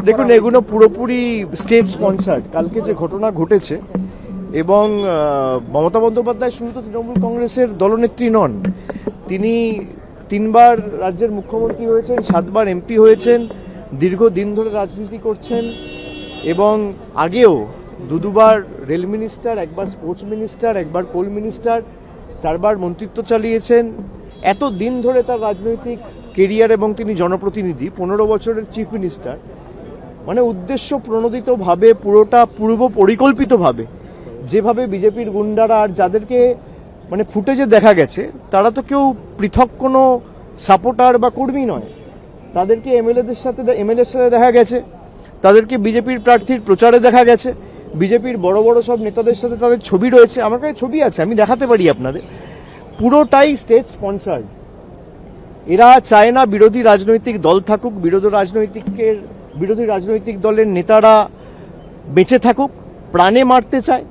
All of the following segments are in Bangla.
দেখুন, এগুলো পুরোপুরি স্টেট স্পন্সার্ড। কালকে যে ঘটনা ঘটেছে, এবং মমতা বন্দ্যোপাধ্যায় শুধু তো তৃণমূল কংগ্রেসের দলনেত্রী নন, তিনি 3বার রাজ্যের মুখ্যমন্ত্রী হয়েছেন, 7বার এমপি হয়েছেন, দীর্ঘদিন ধরে রাজনীতি করছেন, এবং আগেও দুবার রেল মিনিস্টার, একবার স্পোর্টস মিনিস্টার, একবার কোল মিনিস্টার, 4বার মন্ত্রিত্ব চালিয়েছেন। এত দিন ধরে তার রাজনৈতিক কেরিয়ার, এবং তিনি জনপ্রতিনিধি, 15 বছরের চিফ মিনিস্টার। মানে উদ্দেশ্য প্রণোদিতভাবে, পুরোটা পূর্ব পরিকল্পিতভাবে যেভাবে বিজেপির গুন্ডারা, আর যাদেরকে মানে ফুটেজে দেখা গেছে, তারা তো কেউ পৃথক কোনো সাপোর্টার বা কর্মী নয়, তাদেরকে এমএলএর সাথে দেখা গেছে, তাদেরকে বিজেপির প্রার্থীর প্রচারে দেখা গেছে, বিজেপির বড় বড় সব নেতাদের সাথে তাদের ছবি রয়েছে। আমার কাছে ছবি আছে, আমি দেখাতে পারি আপনাদের। পুরোটাই স্টেট স্পন্সার্ড। এরা চায় না বিরোধী রাজনৈতিক দল থাকুক, বিরোধী রাজনৈতিক দলের নেতারা বেঁচে থাকুক, প্রাণে মারতে চায়।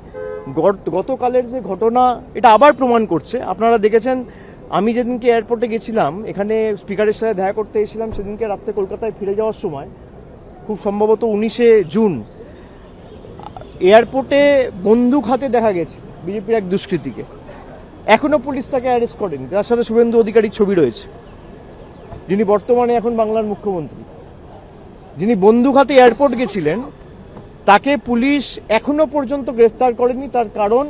গতকালের যে ঘটনা, এটা আবার প্রমাণ করছে। আপনারা দেখেছেন, আমি যেদিনকে এয়ারপোর্টে গেছিলাম, এখানে স্পিকারের সাথে দেখা করতে এসেছিলাম, সেদিনকে রাত্রে কলকাতায় ফিরে যাওয়ার সময়, খুব সম্ভবত 19শে জুন, এয়ারপোর্টে বন্দুক হাতে দেখা গেছে বিজেপির এক দুষ্কৃতীকে। এখনো পুলিশ তাকে অ্যারেস্ট করেনি। তার সাথে শুভেন্দু অধিকারীর ছবি রয়েছে, যিনি বর্তমানে এখন বাংলার মুখ্যমন্ত্রী। যিনি বন্দুক হাতে এয়ারপোর্ট গেছিলেন, তাকে পুলিশ এখনো পর্যন্ত গ্রেফতার করেনি। তার কারণ,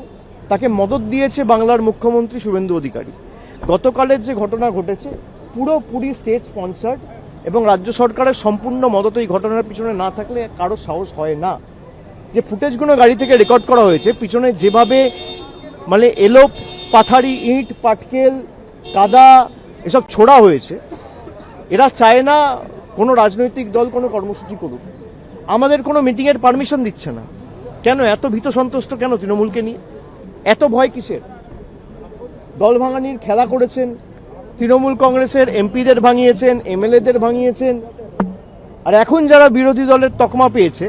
তাকে মদত দিয়েছে বাংলার মুখ্যমন্ত্রী শুভেন্দু অধিকারী। গতকালের যে ঘটনা ঘটেছে, পুরোপুরি স্টেট স্পন্সার্ড, এবং রাজ্য সরকারের সম্পূর্ণ মদত এই ঘটনার পিছনে না থাকলে কারো সাহস হয় না। যে ফুটেজগুলো গাড়ি থেকে রেকর্ড করা হয়েছে, পিছনে যেভাবে মানে এলো পাথারি, ইট, পাটকেল, কাদা এসব ছোড়া হয়েছে, এরা চায় না কোনো রাজনৈতিক দল কোনো কর্মসূচি করুক। আমাদের কোনো মিটিংয়ের পারমিশন দিচ্ছে না। কেন এত ভীত সন্তুষ্ট? কেন তৃণমূলকে নিয়ে এত ভয় কিসের? দল ভাঙানির খেলা করেছেন, তৃণমূল কংগ্রেসের এমপিদের ভাঙিয়েছেন, এমএলএদের ভাঙিয়েছেন। আর এখন যারা বিরোধী দলের তকমা পেয়েছে,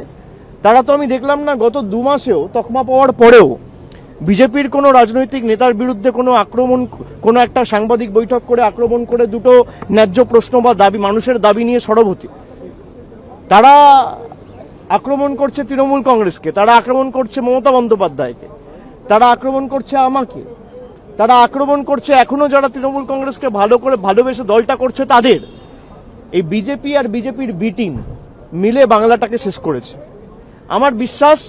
তারা তো আমি দেখলাম না গত 2 মাসেও, তকমা পাওয়ার পরেও বিজেপির কোনো রাজনৈতিক নেতার বিরুদ্ধে কোনো আক্রমণ, কোনো একটা সাংবাদিক বৈঠক করে আক্রমণ করে দুটো ন্যায্য প্রশ্ন বা দাবি, মানুষের দাবি নিয়ে সরব হতে। তারা আক্রমণ করছে তৃণমূল কংগ্রেসকে, তারা আক্রমণ করছে মমতা বন্দ্যোপাধ্যায়কে, তারা আক্রমণ করছে আমাকে, তারা আক্রমণ করছে এখনো যারা তৃণমূল কংগ্রেসকে ভালো করে ভালোবেসে দলটা করছে তাদের। এই বিজেপি আর বিজেপির বি টিম মিলে বাংলাটাকে শেষ করেছে। আমার বিশ্বাস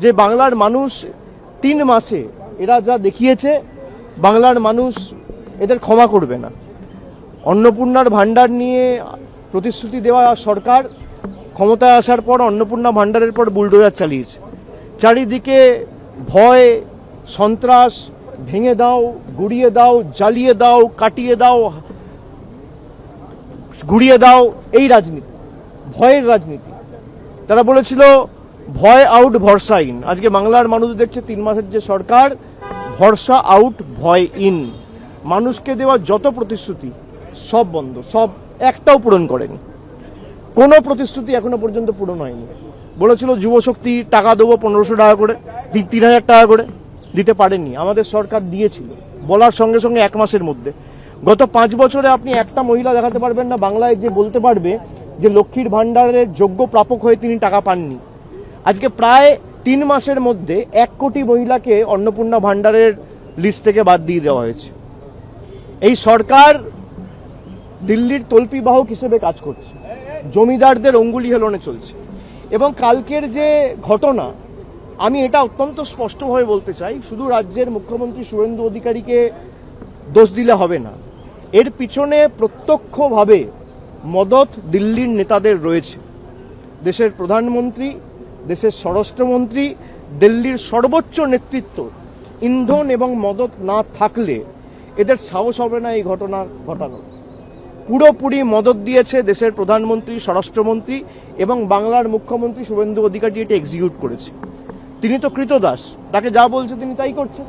যে বাংলার মানুষ 3 মাসে এরা যা দেখিয়েছে, বাংলার মানুষ এদের ক্ষমা করবে না। অন্নপূর্ণার ভাণ্ডার নিয়ে প্রতিশ্রুতি দেওয়া সরকার ক্ষমতায় আসার পর অন্নপূর্ণা ভাণ্ডারের পর বুলডোজার চালিয়েছে। চারিদিকে ভয়, সন্ত্রাস, ভেঙে দাও, গুড়িয়ে দাও, জ্বালিয়ে দাও, কাটিয়ে দাও, গুড়িয়ে দাও, এই রাজনীতি, ভয়ের রাজনীতি। তারা বলেছিল ভয় আউট ভরসা ইন। আজকে বাংলার মানুষ দেখছে 3 মাসের যে সরকার, ভরসা আউট ভয় ইন। মানুষকে দেওয়া যত প্রতিশ্রুতি সব বন্ধ, সব একটাও পূরণ করেনি। কোনো প্রতিশ্রুতি এখনো পর্যন্ত পূরণ হয়নি। বলেছিল যুবশক্তি টাকা দেবো 1500 টাকা করে, 3000 টাকা করে, দিতে পারেননি। আমাদের সরকার দিয়েছিল বলার সঙ্গে সঙ্গে 1 মাসের মধ্যে। গত 5 বছরে আপনি একটা মহিলা দেখাতে পারবেন না বাংলায় যে বলতে পারবে যে লক্ষ্মীর ভাণ্ডারের যোগ্য প্রাপক হয়ে তিনি টাকা পাননি। আজকে প্রায় 3 মাসের মধ্যে 1 কোটি মহিলাকে অন্নপূর্ণা ভাণ্ডারের লিস্ট থেকে বাদ দিয়ে দেওয়া হয়েছে। এই সরকার দিল্লির তল্পিবাহক হিসেবে কাজ করছে, জমিদারদের অঙ্গুলি হেলনে চলছে। এবং কালকের যে ঘটনা, আমি এটা অত্যন্ত স্পষ্টভাবে বলতে চাই, শুধু রাজ্যের মুখ্যমন্ত্রী শুভেন্দু অধিকারীকে দোষ দিলে হবে না। এর পিছনে প্রত্যক্ষভাবে মদত দিল্লির নেতাদের রয়েছে। দেশের প্রধানমন্ত্রী, দেশের স্বরাষ্ট্রমন্ত্রী, দিল্লির সর্বোচ্চ নেতৃত্ব ইন্ধন এবং মদত না থাকলে এদের সাহস হবে না এই ঘটনা ঘটানোর। পুরোপুরি মদত দিয়েছে দেশের প্রধানমন্ত্রী, স্বরাষ্ট্রমন্ত্রী এবং বাংলার মুখ্যমন্ত্রী শুভেন্দু অধিকারী। এটা এক্সিকিউট করেছে। তিনি তো কৃতদাস, তাকে যা বলছে তিনি তাই করছেন।